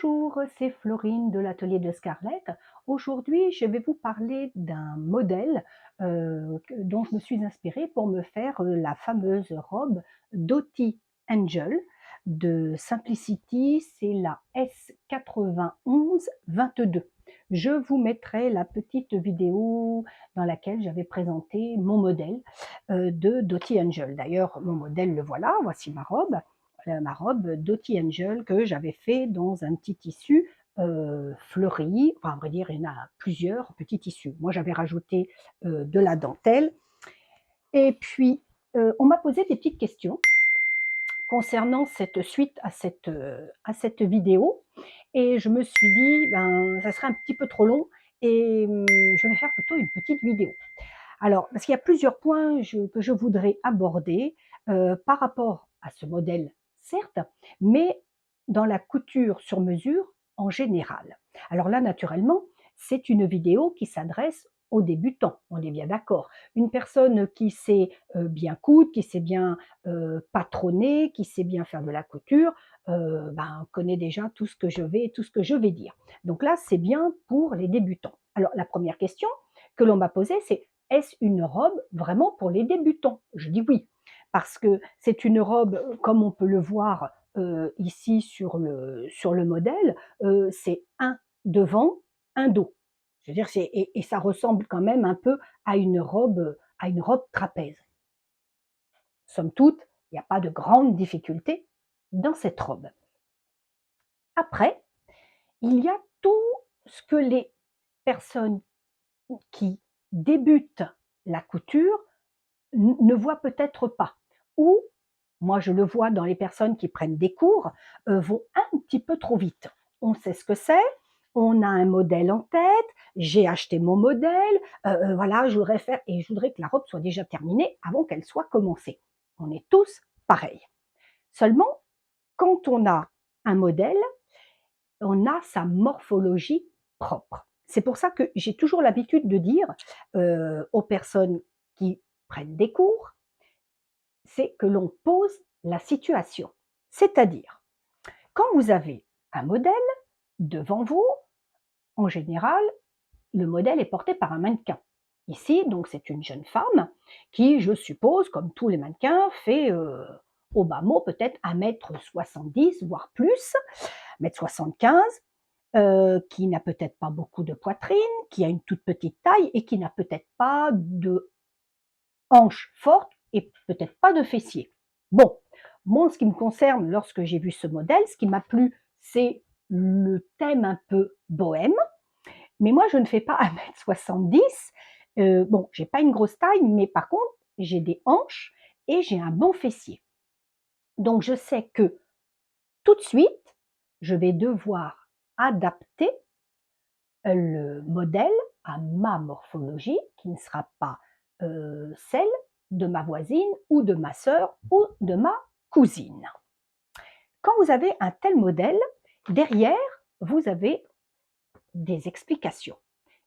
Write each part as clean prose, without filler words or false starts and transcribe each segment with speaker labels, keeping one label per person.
Speaker 1: Bonjour, c'est Florine de l'atelier de Scarlett. Aujourd'hui, je vais vous parler d'un modèle dont je me suis inspirée pour me faire la fameuse robe Doty Angel de Simplicity. C'est la S91-22. Je vous mettrai la petite vidéo dans laquelle j'avais présenté mon modèle de Doty Angel. D'ailleurs, mon modèle, le voilà, voici ma robe Doty Angel que j'avais fait dans un petit tissu fleuri, enfin à vrai dire il y en a plusieurs petits tissus. Moi j'avais rajouté de la dentelle et puis on m'a posé des petites questions concernant cette suite à cette vidéo et je me suis dit ben ça serait un petit peu trop long et je vais faire plutôt une petite vidéo. Alors, parce qu'il y a plusieurs points que je voudrais aborder par rapport à ce modèle, certes, mais dans la couture sur mesure en général. Alors là, naturellement, c'est une vidéo qui s'adresse aux débutants, on est bien d'accord. Une personne qui sait bien coudre, qui sait bien patronner, qui sait bien faire de la couture, ben, connaît déjà tout ce que je vais dire. Donc là, c'est bien pour les débutants. Alors, la première question que l'on m'a posée, c'est est-ce une robe vraiment pour les débutants? Je dis oui, parce que c'est une robe, comme on peut le voir ici sur le modèle, c'est un devant, un dos. Je veux dire, et ça ressemble quand même un peu à une robe trapèze. Somme toute, il n'y a pas de grande difficulté dans cette robe. Après, il y a tout ce que les personnes qui débutent la couture ne voient peut-être pas. Ou, moi je le vois dans les personnes qui prennent des cours, vont un petit peu trop vite. On sait ce que c'est, on a un modèle en tête, j'ai acheté mon modèle, voilà, je voudrais faire, et je voudrais que la robe soit déjà terminée avant qu'elle soit commencée. On est tous pareils. Seulement, quand on a un modèle, on a sa morphologie propre. C'est pour ça que j'ai toujours l'habitude de dire aux personnes qui prennent des cours, c'est que l'on pose la situation. C'est-à-dire, quand vous avez un modèle devant vous, en général, le modèle est porté par un mannequin. Ici, donc, c'est une jeune femme qui, je suppose, comme tous les mannequins, fait au bas mot peut-être 1,70 m, voire plus, 1,75 m, qui n'a peut-être pas beaucoup de poitrine, qui a une toute petite taille et qui n'a peut-être pas de hanches fortes et peut-être pas de fessiers. Bon, moi, en ce qui me concerne, lorsque j'ai vu ce modèle, ce qui m'a plu, c'est le thème un peu bohème, mais moi, je ne fais pas 1,70 m. Bon, j'ai pas une grosse taille, mais par contre, j'ai des hanches et j'ai un bon fessier. Donc, je sais que tout de suite, je vais devoir adapter le modèle à ma morphologie, qui ne sera pas celle de ma voisine ou de ma sœur ou de ma cousine. Quand vous avez un tel modèle, derrière, vous avez des explications.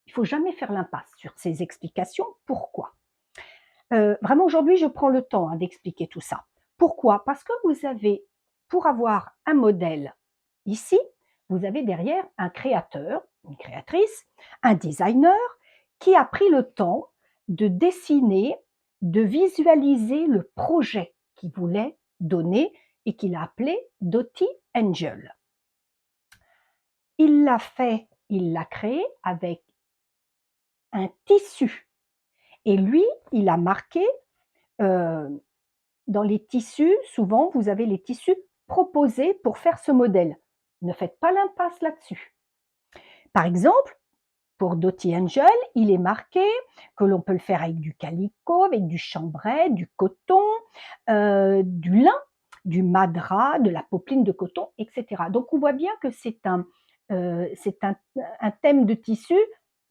Speaker 1: Il ne faut jamais faire l'impasse sur ces explications. Pourquoi? Vraiment, aujourd'hui, je prends le temps d'expliquer tout ça. Pourquoi? Parce que vous avez, pour avoir un modèle ici, vous avez derrière un créateur, une créatrice, un designer qui a pris le temps de dessiner, de visualiser le projet qu'il voulait donner et qu'il a appelé Doty Angel. Il l'a fait, il l'a créé avec un tissu. Et lui, il a marqué, dans les tissus, souvent, vous avez les tissus proposés pour faire ce modèle. Ne faites pas l'impasse là-dessus. Par exemple, pour Doty Angel, il est marqué que l'on peut le faire avec du calicot, avec du chambray, du coton, du lin, du madras, de la popeline de coton, etc. Donc on voit bien que c'est un thème de tissu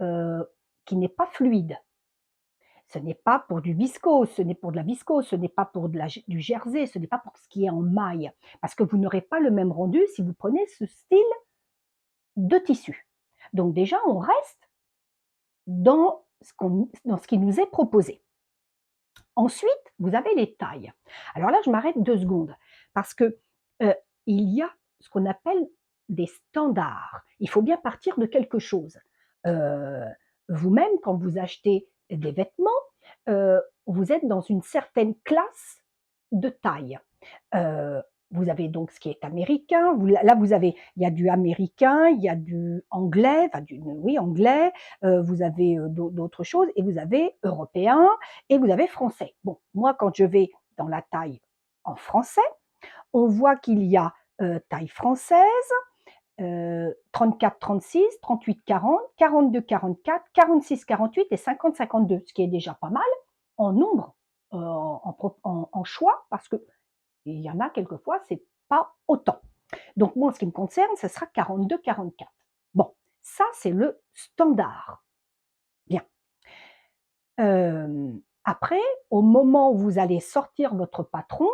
Speaker 1: qui n'est pas fluide. Ce n'est pas pour du viscose, ce n'est pour de la viscose, ce n'est pas pour du jersey, ce n'est pas pour ce qui est en maille. Parce que vous n'aurez pas le même rendu si vous prenez ce style de tissu. Donc déjà, on reste dans ce qui nous est proposé. Ensuite, vous avez les tailles. Alors là, je m'arrête 2 secondes parce que il y a ce qu'on appelle des standards. Il faut bien partir de quelque chose. Vous-même, quand vous achetez des vêtements, vous êtes dans une certaine classe de taille. Heu, vous avez donc ce qui est américain, là vous avez il y a du américain, il y a du anglais, enfin oui anglais, vous avez, d'autres choses et vous avez européen et vous avez français. Bon, moi quand je vais dans la taille en français, on voit qu'il y a, taille française, 34-36, 38-40, 42-44, 46-48 et 50-52, ce qui est déjà pas mal en nombre, en choix, parce qu'il y en a quelquefois, c'est pas autant. Donc moi, en ce qui me concerne, ce sera 42-44. Bon, ça c'est le standard. Bien. Après, au moment où vous allez sortir votre patron,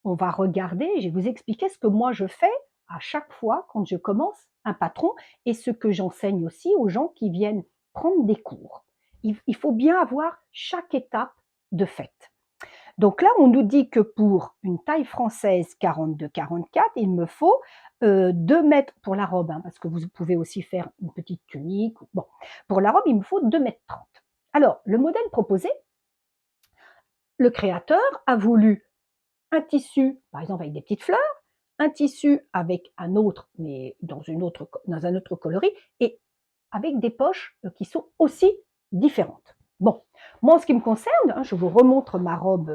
Speaker 1: on va regarder, je vais vous expliquer ce que moi je fais à chaque fois quand je commence un patron et ce que j'enseigne aussi aux gens qui viennent prendre des cours. Il faut bien avoir chaque étape de faite. Donc là, on nous dit que pour une taille française 42-44, il me faut 2 mètres pour la robe, hein, parce que vous pouvez aussi faire une petite tunique. Bon, pour la robe, il me faut 2 mètres 30. Alors, le modèle proposé, le créateur a voulu un tissu, par exemple avec des petites fleurs, un tissu avec un autre, mais dans un autre coloris, et avec des poches qui sont aussi différentes. Bon, moi en ce qui me concerne, hein, je vous remontre ma robe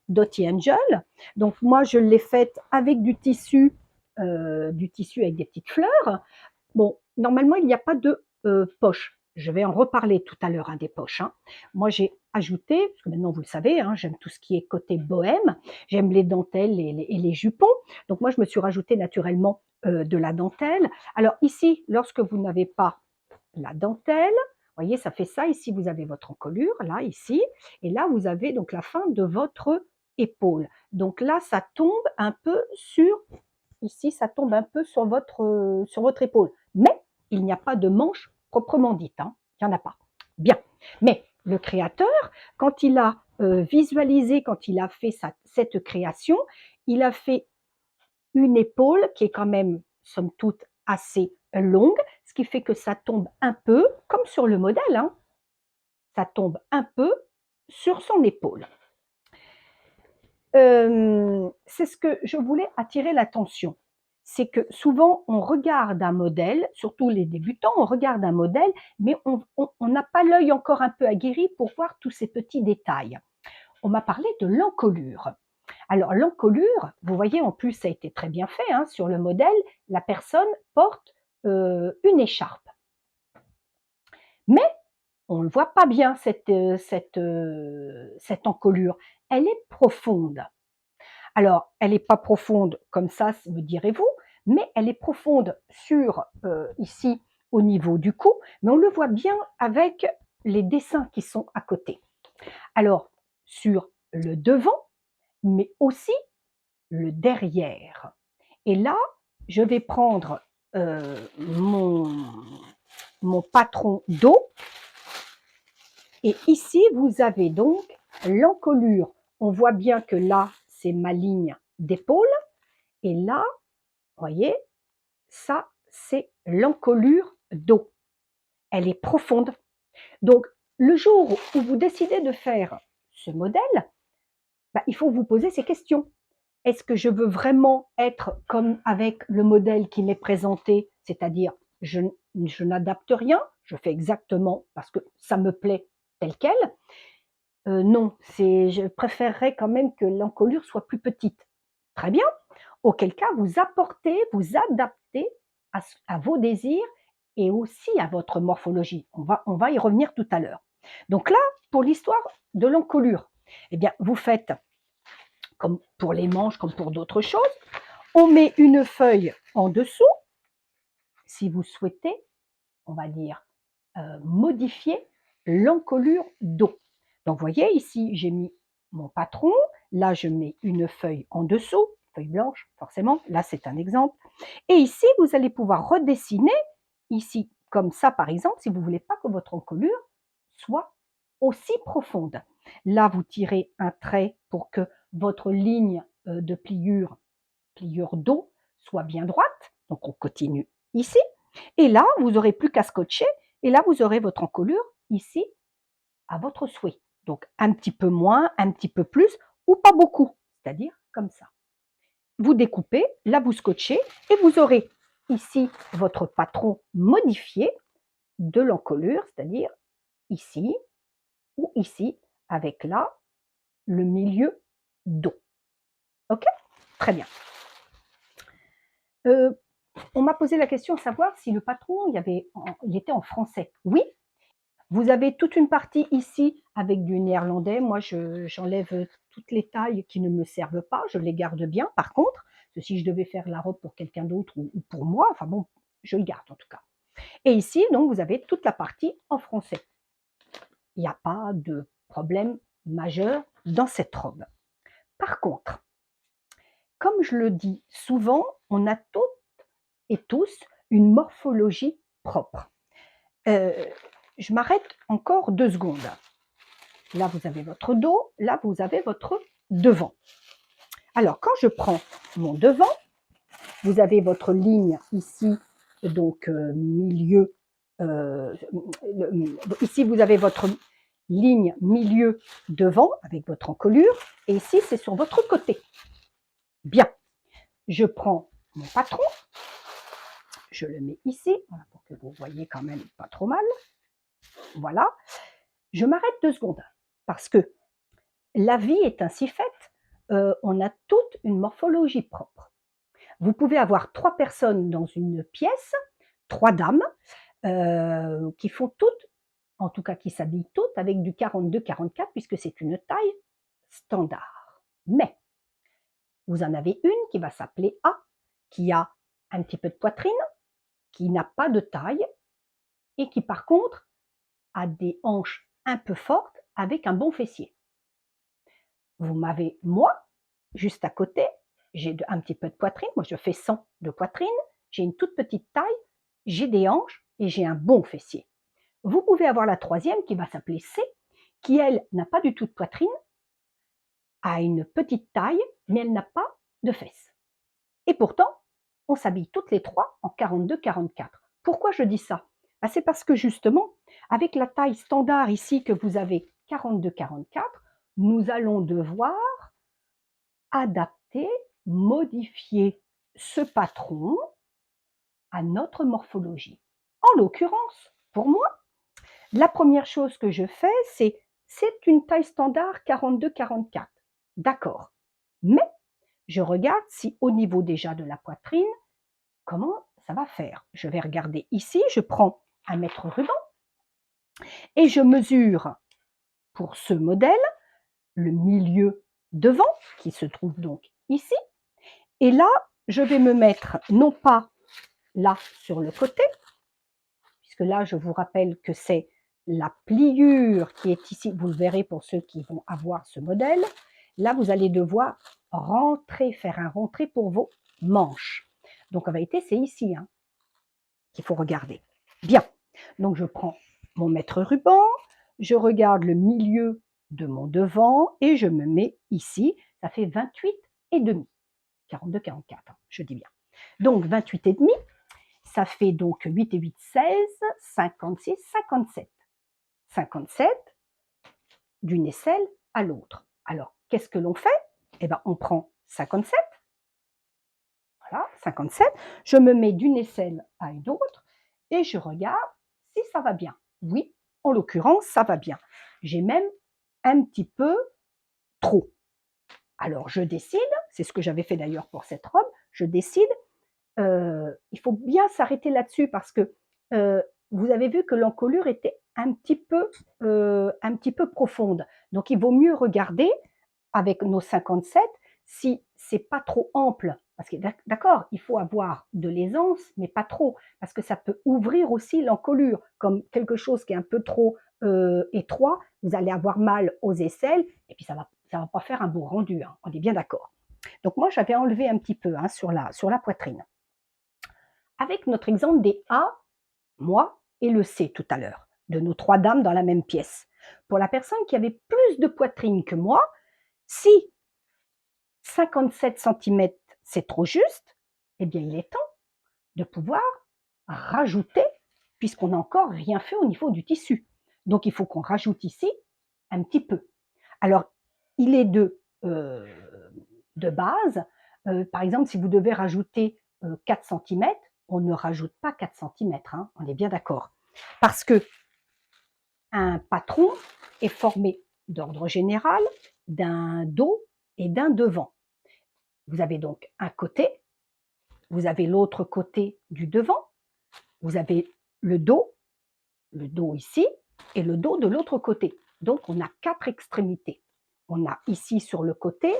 Speaker 1: Dottie Angel. Donc moi je l'ai faite avec du tissu avec des petites fleurs. Bon, normalement il n'y a pas de poche. Je vais en reparler tout à l'heure, hein, des poches. Hein. Moi, j'ai ajouté, parce que maintenant vous le savez, hein, j'aime tout ce qui est côté bohème, j'aime les dentelles et les jupons. Donc moi, je me suis rajouté naturellement de la dentelle. Alors ici, lorsque vous n'avez pas la dentelle, vous voyez, ça fait ça. Ici, vous avez votre encolure, là, ici. Et là, vous avez donc la fin de votre épaule. Donc là, ça tombe un peu ici, ça tombe un peu sur votre épaule. Mais il n'y a pas de manche proprement dite, hein. Il n'y en a pas. Bien. Mais le créateur, quand il a visualisé, quand il a fait cette création, il a fait une épaule qui est quand même, somme toute, assez longue, ce qui fait que ça tombe un peu, comme sur le modèle, hein, ça tombe un peu sur son épaule. C'est ce que je voulais attirer l'attention. C'est que souvent, on regarde un modèle, surtout les débutants, on regarde un modèle, mais on n'a pas l'œil encore un peu aguerri pour voir tous ces petits détails. On m'a parlé de l'encolure. Alors l'encolure, vous voyez, en plus, ça a été très bien fait, hein, sur le modèle, la personne porte une écharpe. Mais on ne voit pas bien cette encolure. Elle est profonde. Alors, elle n'est pas profonde comme ça, me direz-vous, mais elle est profonde ici, au niveau du cou, mais on le voit bien avec les dessins qui sont à côté. Alors, sur le devant, mais aussi le derrière. Et là, je vais prendre mon patron dos, et ici, vous avez donc l'encolure. On voit bien que là, c'est ma ligne d'épaule. Et là, vous voyez, ça, c'est l'encolure dos. Elle est profonde. Donc, le jour où vous décidez de faire ce modèle, il faut vous poser ces questions. Est-ce que je veux vraiment être comme avec le modèle qui m'est présenté, c'est-à-dire je n'adapte rien, je fais exactement parce que ça me plaît tel quel. Non, je préférerais quand même que l'encolure soit plus petite. Très bien, auquel cas vous apportez, vous adaptez à vos désirs et aussi à votre morphologie. On va y revenir tout à l'heure. Donc là, pour l'histoire de l'encolure, eh bien, vous faites comme pour les manches, comme pour d'autres choses, on met une feuille en dessous, si vous souhaitez, on va dire, modifier l'encolure dos. Donc, vous voyez, ici, j'ai mis mon patron. Là, je mets une feuille en dessous, feuille blanche, forcément. Là, c'est un exemple. Et ici, vous allez pouvoir redessiner, ici, comme ça, par exemple, si vous ne voulez pas que votre encolure soit aussi profonde. Là, vous tirez un trait pour que votre ligne de pliure dos, soit bien droite. Donc on continue ici. Et là, vous n'aurez plus qu'à scotcher. Et là, vous aurez votre encolure ici à votre souhait. Donc un petit peu moins, un petit peu plus ou pas beaucoup. C'est-à-dire comme ça. Vous découpez, là vous scotchez et vous aurez ici votre patron modifié de l'encolure, c'est-à-dire ici ou ici, avec là le milieu dos. Ok? Très bien. On m'a posé la question de savoir si le patron, il était en français. Oui, vous avez toute une partie ici avec du néerlandais. Moi, j'enlève toutes les tailles qui ne me servent pas, je les garde bien. Par contre, si je devais faire la robe pour quelqu'un d'autre ou pour moi, enfin bon, je le garde en tout cas. Et ici, donc, vous avez toute la partie en français. Il n'y a pas de problème majeur dans cette robe. Par contre, comme je le dis souvent, on a toutes et tous une morphologie propre. Je m'arrête encore 2 secondes. Là, vous avez votre dos, là, vous avez votre devant. Alors, quand je prends mon devant, vous avez votre ligne ici, donc milieu, ici, vous avez votre ligne milieu devant avec votre encolure, et ici, c'est sur votre côté. Bien, je prends mon patron, je le mets ici, voilà, pour que vous voyez quand même pas trop mal. Voilà, je m'arrête 2 secondes, parce que la vie est ainsi faite, on a toute une morphologie propre. Vous pouvez avoir 3 personnes dans une pièce, 3 dames, qui font toutes, en tout cas qui s'habillent toutes avec du 42-44 puisque c'est une taille standard. Mais vous en avez une qui va s'appeler A, qui a un petit peu de poitrine, qui n'a pas de taille et qui par contre a des hanches un peu fortes avec un bon fessier. Vous m'avez moi, juste à côté, j'ai un petit peu de poitrine, moi je fais 100 de poitrine, j'ai une toute petite taille, j'ai des hanches et j'ai un bon fessier. Vous pouvez avoir la troisième qui va s'appeler C, qui elle n'a pas du tout de poitrine, a une petite taille, mais elle n'a pas de fesses. Et pourtant, on s'habille toutes les trois en 42-44. Pourquoi je dis ça? C'est parce que justement, avec la taille standard ici que vous avez 42-44, nous allons devoir adapter, modifier ce patron à notre morphologie. En l'occurrence, pour moi, la première chose que je fais, c'est une taille standard 42-44. D'accord. Mais je regarde si au niveau déjà de la poitrine, comment ça va faire. Je vais regarder ici, je prends un mètre ruban et je mesure pour ce modèle le milieu devant qui se trouve donc ici. Et là, je vais me mettre non pas là sur le côté, puisque là, je vous rappelle que c'est la pliure qui est ici, vous le verrez pour ceux qui vont avoir ce modèle. Là, vous allez devoir rentrer, faire un rentré pour vos manches. Donc en vérité, c'est ici qu'il faut regarder. Bien, donc je prends mon mètre ruban, je regarde le milieu de mon devant et je me mets ici. Ça fait 28 et demi. 42-44, je dis bien. Donc 28 et demi, ça fait donc 8 et 8, 16, 56, 57. 57 d'une aisselle à l'autre. Alors, qu'est-ce que l'on fait? Eh bien, on prend 57. Voilà, 57. Je me mets d'une aisselle à une autre et je regarde si ça va bien. Oui, en l'occurrence, ça va bien. J'ai même un petit peu trop. Alors, je décide, c'est ce que j'avais fait d'ailleurs pour cette robe, je décide, il faut bien s'arrêter là-dessus parce que vous avez vu que l'encolure était un petit peu profonde. Donc, il vaut mieux regarder avec nos 57 si c'est pas trop ample. Parce que d'accord, il faut avoir de l'aisance, mais pas trop, parce que ça peut ouvrir aussi l'encolure, comme quelque chose qui est un peu trop étroit, vous allez avoir mal aux aisselles, et puis ça va pas faire un beau rendu, on est bien d'accord. Donc moi, j'avais enlevé un petit peu sur la poitrine. Avec notre exemple des A, moi et le C tout à l'heure, de nos 3 dames dans la même pièce. Pour la personne qui avait plus de poitrine que moi, si 57 cm c'est trop juste, eh bien il est temps de pouvoir rajouter, puisqu'on n'a encore rien fait au niveau du tissu. Donc il faut qu'on rajoute ici un petit peu. Alors, il est de base, par exemple, si vous devez rajouter 4 cm, on ne rajoute pas 4 cm, hein, on est bien d'accord. Parce que un patron est formé d'ordre général d'un dos et d'un devant. Vous avez donc un côté, vous avez l'autre côté du devant, vous avez le dos ici et le dos de l'autre côté. Donc on a 4 extrémités. On a ici sur le côté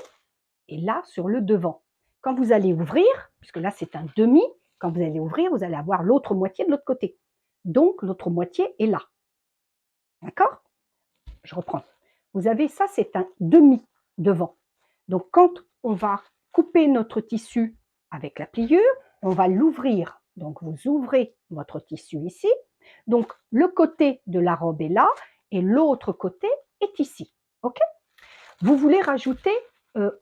Speaker 1: et là sur le devant. Quand vous allez ouvrir, puisque là c'est un demi, quand vous allez ouvrir, vous allez avoir l'autre moitié de l'autre côté. Donc l'autre moitié est là. D'accord? Je reprends. Vous avez ça, c'est un demi devant. Donc quand on va couper notre tissu avec la pliure, on va l'ouvrir. Donc vous ouvrez votre tissu ici. Donc le côté de la robe est là et l'autre côté est ici. OK? Vous voulez rajouter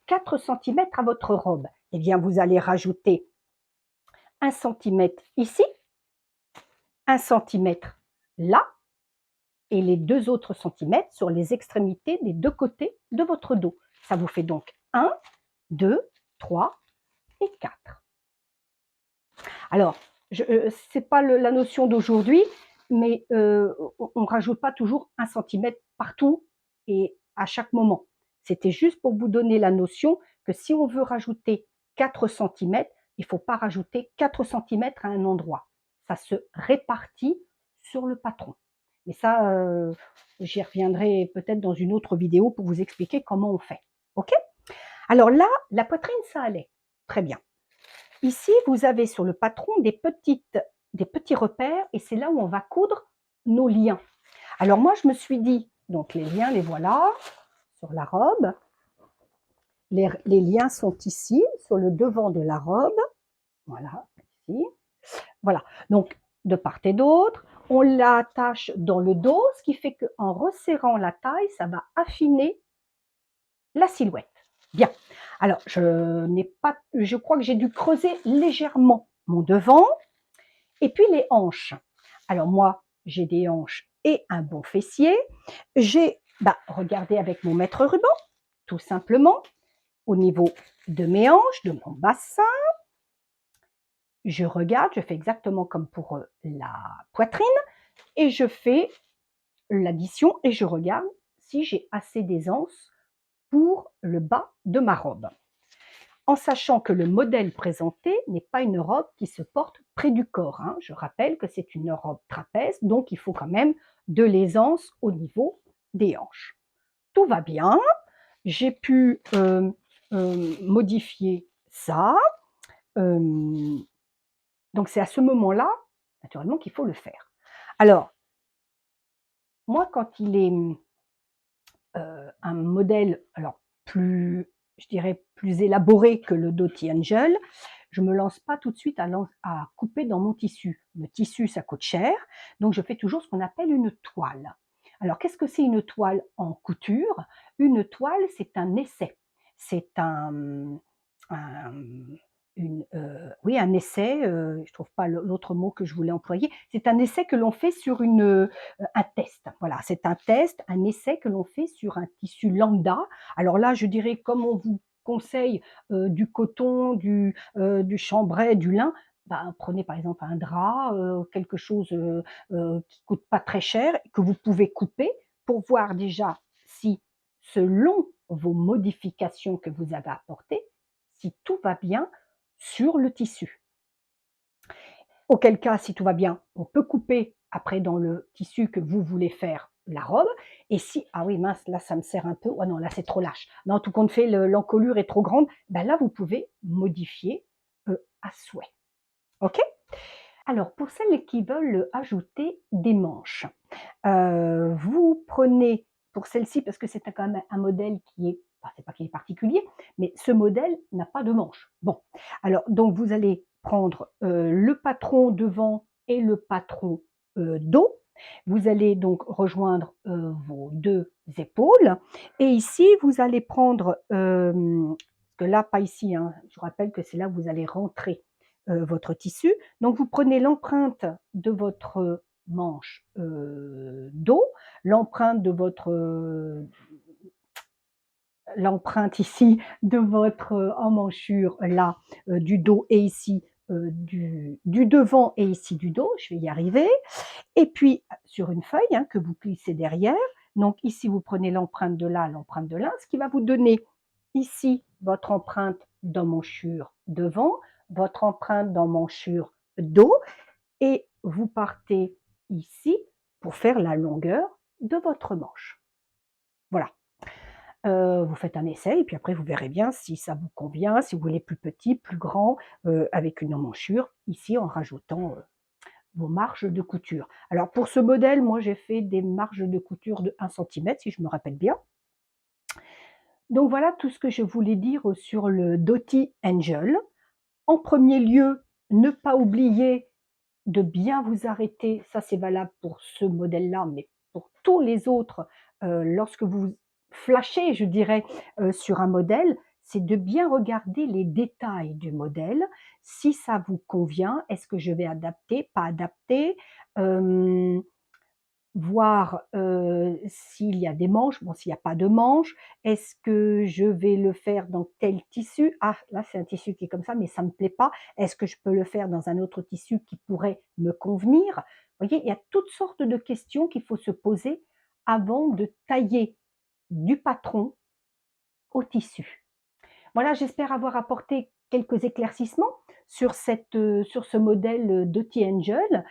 Speaker 1: 4 cm à votre robe. Eh bien, vous allez rajouter 1 cm ici, 1 cm là, et les 2 autres centimètres sur les extrémités des 2 côtés de votre dos. Ça vous fait donc 1, 2, 3 et 4. Alors, ce n'est pas la notion d'aujourd'hui, mais on ne rajoute pas toujours 1 centimètre partout et à chaque moment. C'était juste pour vous donner la notion que si on veut rajouter 4 centimètres, il ne faut pas rajouter 4 centimètres à un endroit. Ça se répartit sur le patron. Mais ça, j'y reviendrai peut-être dans une autre vidéo pour vous expliquer comment on fait. OK? Alors là, la poitrine, ça allait. Très bien. Ici, vous avez sur le patron des petits repères et c'est là où on va coudre nos liens. Alors moi, je me suis dit, donc les liens, les voilà sur la robe. Les liens sont ici, sur le devant de la robe. Voilà, ici. Voilà, donc de part et d'autre. On l'attache dans le dos, ce qui fait qu'en resserrant la taille, ça va affiner la silhouette. Bien. Alors, je crois que j'ai dû creuser légèrement mon devant et puis les hanches. Alors moi, j'ai des hanches et un bon fessier. Regardez avec mon mètre ruban, tout simplement, au niveau de mes hanches, de mon bassin. Je regarde, je fais exactement comme pour la poitrine et je fais l'addition et je regarde si j'ai assez d'aisance pour le bas de ma robe. En sachant que le modèle présenté n'est pas une robe qui se porte près du corps. Hein. Je rappelle que c'est une robe trapèze, donc il faut quand même de l'aisance au niveau des hanches. Tout va bien, j'ai pu modifier ça. Donc c'est à ce moment-là, naturellement, qu'il faut le faire. Alors, moi, quand il est un modèle plus, je dirais, plus élaboré que le Doty Angel, je ne me lance pas tout de suite à couper dans mon tissu. Le tissu, ça coûte cher, donc je fais toujours ce qu'on appelle une toile. Alors, qu'est-ce que c'est une toile en couture? Une toile, c'est un essai. C'est un essai, je ne trouve pas l'autre mot que je voulais employer, c'est un essai que l'on fait sur un test. Voilà, c'est un test, un essai que l'on fait sur un tissu lambda. Alors là, je dirais, comme on vous conseille du coton, du chambray, du lin, prenez par exemple un drap, quelque chose qui ne coûte pas très cher, que vous pouvez couper pour voir déjà si, selon vos modifications que vous avez apportées, si tout va bien sur le tissu. Auquel cas, si tout va bien, on peut couper après dans le tissu que vous voulez faire la robe. Et si, ah oui mince, là ça me serre un peu, oh non là c'est trop lâche, non tout compte fait l'encolure est trop grande, là vous pouvez modifier à souhait. Ok? Alors pour celles qui veulent ajouter des manches, vous prenez pour celle-ci, parce que c'est quand même un modèle qui est, c'est pas qu'il est particulier, mais ce modèle n'a pas de manches. Bon, alors donc vous allez prendre le patron devant et le patron dos. Vous allez donc rejoindre vos 2 épaules et ici vous allez prendre, parce que là pas ici, hein, je vous rappelle que c'est là où vous allez rentrer votre tissu. Donc vous prenez l'empreinte de votre manche dos, l'empreinte de votre l'empreinte ici de votre emmanchure là, du dos et ici du devant et ici du dos, je vais y arriver. Et puis sur une feuille hein, que vous plissez derrière, donc ici vous prenez l'empreinte de là, l'empreinte de là, ce qui va vous donner ici votre empreinte d'emmanchure devant, votre empreinte d'emmanchure dos, et vous partez ici pour faire la longueur de votre manche. Voilà. Vous faites un essai et puis après vous verrez bien si ça vous convient, si vous voulez plus petit, plus grand, avec une emmanchure, ici en rajoutant, vos marges de couture. Alors pour ce modèle, moi j'ai fait des marges de couture de 1 centimètre si je me rappelle bien. Donc voilà tout ce que je voulais dire sur le Dotty Angel. En premier lieu, ne pas oublier de bien vous arrêter, ça c'est valable pour ce modèle-là, mais pour tous les autres, lorsque vous flashez, je dirais, sur un modèle, c'est de bien regarder les détails du modèle, si ça vous convient, est-ce que je vais adapter, pas adapter, hem, voir, s'il y a des manches, bon s'il n'y a pas de manches, est-ce que je vais le faire dans tel tissu? Ah, là c'est un tissu qui est comme ça, mais ça ne me plaît pas. Est-ce que je peux le faire dans un autre tissu qui pourrait me convenir? Vous voyez, il y a toutes sortes de questions qu'il faut se poser avant de tailler du patron au tissu. Voilà, j'espère avoir apporté quelques éclaircissements sur sur ce modèle, Dotty Angel.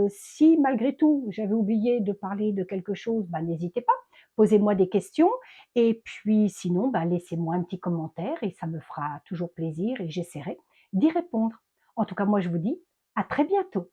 Speaker 1: Si malgré tout, j'avais oublié de parler de quelque chose, bah, n'hésitez pas, posez-moi des questions et puis sinon, bah, laissez-moi un petit commentaire et ça me fera toujours plaisir et j'essaierai d'y répondre. En tout cas, moi je vous dis à très bientôt.